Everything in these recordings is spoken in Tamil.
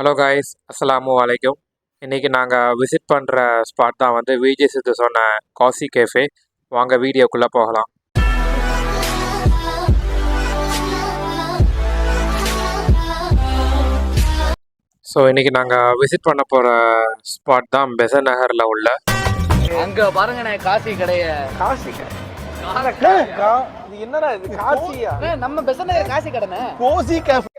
ஹலோ காய்ஸ், அஸ்ஸலாமு அலைக்கும். இன்றைக்கி நாங்கள் விசிட் பண்ணுற ஸ்பாட் தான் வந்து விஜய் சித்து சொன்ன காசி கேஃபே. வாங்க வீடியோக்குள்ளே போகலாம். ஸோ இன்றைக்கி நாங்கள் விசிட் பண்ண போகிற ஸ்பாட் தான் பெசன் நகரில் உள்ள அங்க பாருங்கண்ணே காசி கடைய. காசி என்னடா இது காசியா? நம்ம பெசன் நகர் காசி கடைண்ணே. கோசி கேஃபே.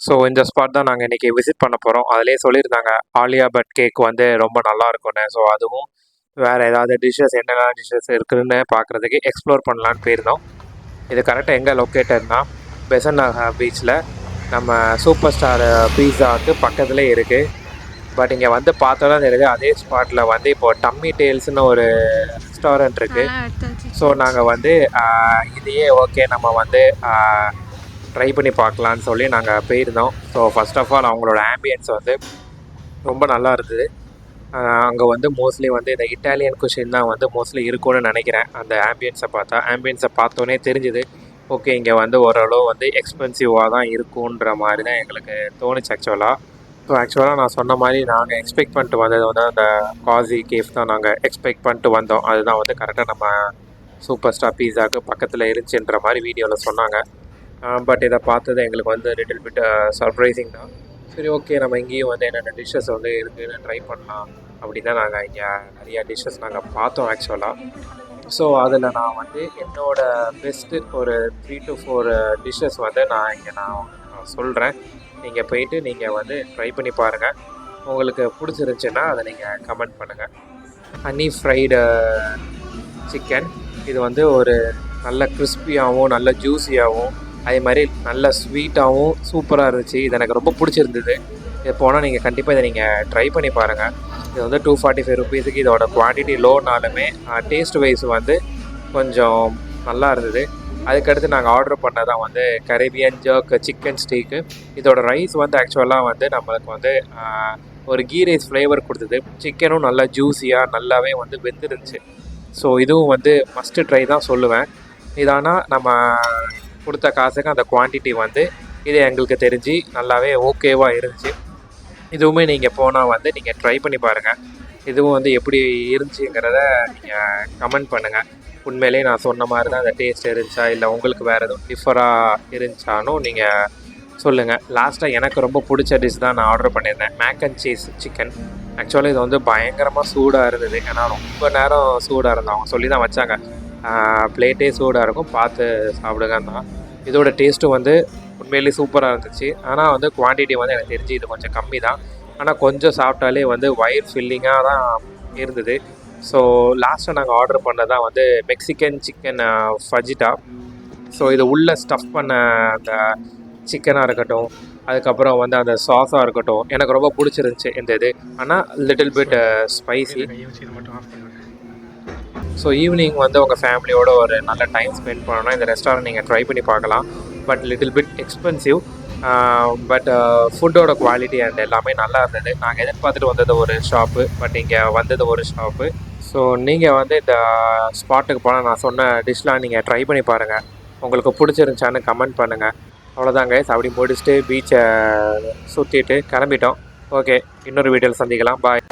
ஸோ இந்த ஸ்பாட் தான் நாங்கள் இன்றைக்கி விசிட் பண்ண போகிறோம். அதிலே சொல்லியிருந்தாங்க ஆலியா பட் கேக் வந்து ரொம்ப நல்லா இருக்கும்னு. ஸோ அதுவும் வேறு ஏதாவது டிஷ்ஷஸ் என்னென்ன டிஷ்ஷஸ் இருக்குதுன்னு பார்க்குறதுக்கு எக்ஸ்ப்ளோர் பண்ணலான்னு போயிருந்தோம். இது கரெக்டாக எங்கே லொக்கேட்டட்னா பெசன் நகர் பீச்சில் நம்ம சூப்பர் ஸ்டார் பீஸாவுக்கு பக்கத்துலேயே இருக்குது. பட் இங்கே வந்து பார்த்தா தான் தெரியுது, அதே ஸ்பாட்டில் வந்து இப்போது டம்மி டேல்ஸ்னு ஒரு ரெஸ்டாரண்ட் இருக்குது. ஸோ நாங்கள் வந்து இதையே ஓகே நம்ம வந்து ட்ரை பண்ணி பார்க்கலான்னு சொல்லி நாங்கள் போயிருந்தோம். ஸோ ஃபஸ்ட் ஆஃப் ஆல் அவங்களோட ஆம்பியன்ஸ் வந்து ரொம்ப நல்லா இருந்தது. அங்கே வந்து மோஸ்ட்லி வந்து இந்த இட்டாலியன் குஷின் தான் வந்து மோஸ்ட்லி இருக்கும்னு நினைக்கிறேன். அந்த ஆம்பியன்ஸை பார்த்தோன்னே தெரிஞ்சுது, ஓகே இங்கே வந்து ஓரளவு வந்து எக்ஸ்பென்சிவாக தான் இருக்குன்ற மாதிரி தான் எங்களுக்கு தோணுச்சு ஆக்சுவலாக. ஸோ ஆக்சுவலாக நான் சொன்ன மாதிரி நாங்கள் எக்ஸ்பெக்ட் பண்ணிட்டு வந்தது வந்து அந்த காசி கேஃப் தான் நாங்கள் எக்ஸ்பெக்ட் பண்ணிட்டு வந்தோம். அதுதான் வந்து கரெக்டாக நம்ம சூப்பர் ஸ்டார் பீஸாவுக்கு பக்கத்தில் இருந்துச்சுன்ற மாதிரி வீடியோவில் சொன்னாங்க. பட் இதை பார்த்தது எங்களுக்கு வந்து லிட்டில் பிட் சர்ப்ரைசிங் தான். சரி ஓகே, நம்ம இங்கேயும் வந்து என்னென்ன டிஷ்ஷஸ் வந்து இருக்குதுன்னு ட்ரை பண்ணலாம் அப்படின்னு தான் நாங்கள் இங்கே நிறையா டிஷ்ஷஸ் நாங்கள் பார்த்தோம் ஆக்சுவலாக. ஸோ அதில் நான் வந்து என்னோடய பெஸ்ட்டு ஒரு 3 to 4 டிஷ்ஷஸ் வந்து நான் சொல்கிறேன். நீங்கள் போயிட்டு நீங்கள் வந்து ட்ரை பண்ணி பாருங்கள். உங்களுக்கு பிடிச்சிருந்துச்சின்னா அதை நீங்கள் கமெண்ட் பண்ணுங்கள். ஹனி ஃப்ரைடு சிக்கன், இது வந்து ஒரு நல்ல கிறிஸ்பியாகவும் நல்ல ஜூஸியாகவும் அதே மாதிரி நல்ல ஸ்வீட்டாகவும் சூப்பராக இருந்துச்சு. இது எனக்கு ரொம்ப பிடிச்சிருந்தது. இது போனால் நீங்கள் கண்டிப்பாக இதை நீங்கள் ட்ரை பண்ணி பாருங்கள். இது வந்து 245 ருபீஸுக்கு இதோட குவான்டிட்டி லோனாலுமே டேஸ்ட் வைஸ் வந்து கொஞ்சம் நல்லா இருந்தது. அதுக்கடுத்து நாங்கள் ஆர்டர் பண்ணதான் வந்து கரேபியன் ஜர்க் சிக்கன் ஸ்டீக்கு. இதோட ரைஸ் வந்து ஆக்சுவலாக வந்து நம்மளுக்கு வந்து ஒரு கீ ரைஸ் ஃப்ளேவர் கொடுத்தது. சிக்கனும் நல்லா ஜூஸியாக நல்லாவே வந்து வெந்துருந்துச்சு. ஸோ இதுவும் வந்து மஸ்ட்டு ட்ரை தான் சொல்லுவேன். இதானால் நம்ம கொடுத்த காசுக்கு அந்த குவான்டிட்டி வந்து இது எங்களுக்கு தெரிஞ்சு நல்லாவே ஓகேவாக இருந்துச்சு. இதுவுமே நீங்கள் போனால் வந்து நீங்கள் ட்ரை பண்ணி பாருங்கள். இதுவும் வந்து எப்படி இருந்துச்சுங்கிறத நீங்கள் கமெண்ட் பண்ணுங்கள். உண்மையிலே நான் சொன்ன மாதிரி தான் அந்த டேஸ்ட் இருந்துச்சா இல்லை உங்களுக்கு வேறு எதுவும் டிஃபராக இருந்துச்சானும் நீங்கள் சொல்லுங்கள். லாஸ்ட்டாக எனக்கு ரொம்ப பிடிச்ச டிஷ் தான் நான் ஆர்டர் பண்ணியிருந்தேன், மேக் அண்ட் சீஸ் சிக்கன். ஆக்சுவலாக இது வந்து பயங்கரமாக சூடாக இருந்தது. ஏன்னா ரொம்ப நேரம் சூடாக இருந்தது. அவங்க சொல்லி தான் வச்சாங்க, பிளேட்டே சூடாக இருக்கும், பார்த்து சாப்பிடுங்கன்னு தான். இதோட டேஸ்ட்டு வந்து உண்மையிலே சூப்பராக இருந்துச்சு. ஆனால் வந்து குவான்டிட்டி வந்து எனக்கு தெரிஞ்சு இது கொஞ்சம் கம்மி தான். ஆனால் கொஞ்சம் சாப்பிட்டாலே வந்து வயிறு ஃபில்லிங்காக தான் இருந்தது. ஸோ லாஸ்ட்டாக நாங்கள் ஆர்டர் பண்ணதான் வந்து மெக்சிகன் சிக்கன் ஃபஜிட்டா. ஸோ இது உள்ளே ஸ்டஃப் பண்ண அந்த சிக்கனாக இருக்கட்டும், அதுக்கப்புறம் வந்து அந்த சாஸாக இருக்கட்டும், எனக்கு ரொம்ப பிடிச்சிருந்துச்சி இந்த இது. ஆனால் little bit spicy. So evening வந்து உங்கள் ஃபேமிலியோட ஒரு நல்ல டைம் ஸ்பெண்ட் பண்ணணும்னா இந்த ரெஸ்டாரண்ட் நீங்கள் ட்ரை பண்ணி பார்க்கலாம். But little bit expensive. But ஃபுட்டோட குவாலிட்டி அண்ட் எல்லாமே நல்லா இருந்தது. நாங்கள் எதிர்பார்த்துட்டு வந்தது ஒரு ஷாப்பு, பட் இங்கே வந்தது ஒரு ஷாப்பு. ஸோ நீங்கள் வந்து இந்த ஸ்பாட்டுக்கு போனால் நான் சொன்ன டிஷ்லாம் நீங்கள் ட்ரை பண்ணி பாருங்கள். உங்களுக்கு பிடிச்சிருந்துச்சான்னு கமெண்ட் பண்ணுங்கள். அவ்வளோதாங்க. அப்படி முடிச்சுட்டு பீச்சை சுற்றிட்டு கிளம்பிட்டோம். ஓகே, இன்னொரு வீடியோவில் சந்திக்கலாம். பாய்.